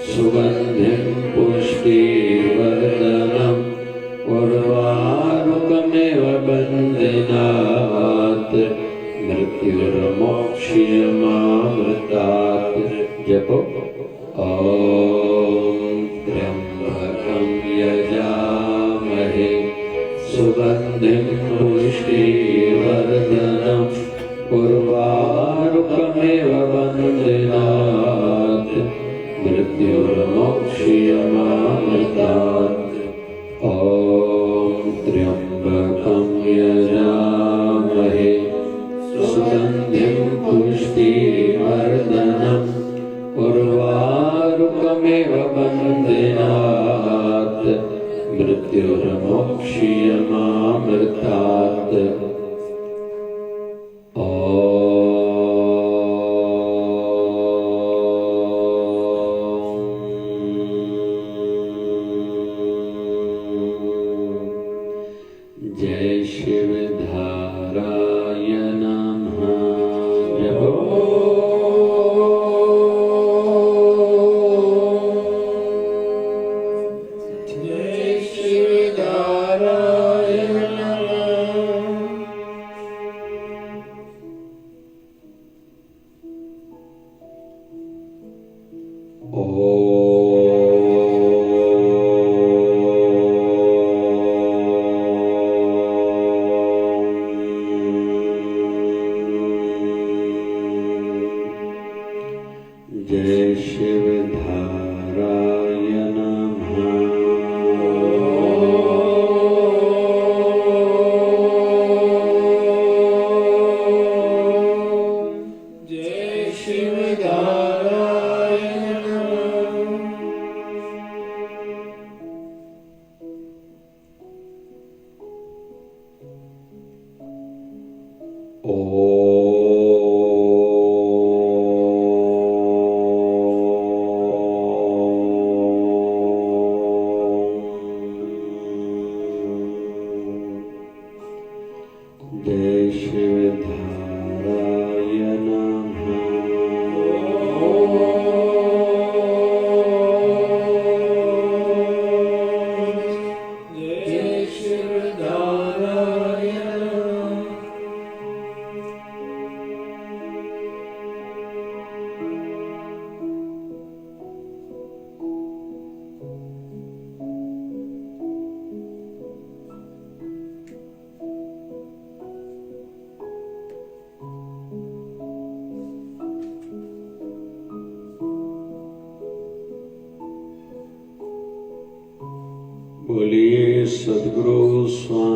Speaker 1: सुगंधिं पुष्टिवर्धनम् उर्वारुकमेव बन्धनात् मृत्युर्मोक्षयमामृतात् जपो ओम त्र्यंबकं यजामहे सुगंधिं पुष्टिवर्धनम् उर्वारुकमेव बन्धनात् मृत्युर्मोक्षयमामृतात् ओम त्र्यंबकं यजामहे सुगंधिं पुष्टिवर्धनम् उर्वारुकमेव बन्धनात् मृत्युर्मोक्षयमामृतात् जय शिव धाराय नमः जपो जय शिव धाराय नमः जय शिव धाराय जय शिव धाराय नमः जय शिव धाराय बोलिए सद्गुरु स्वामी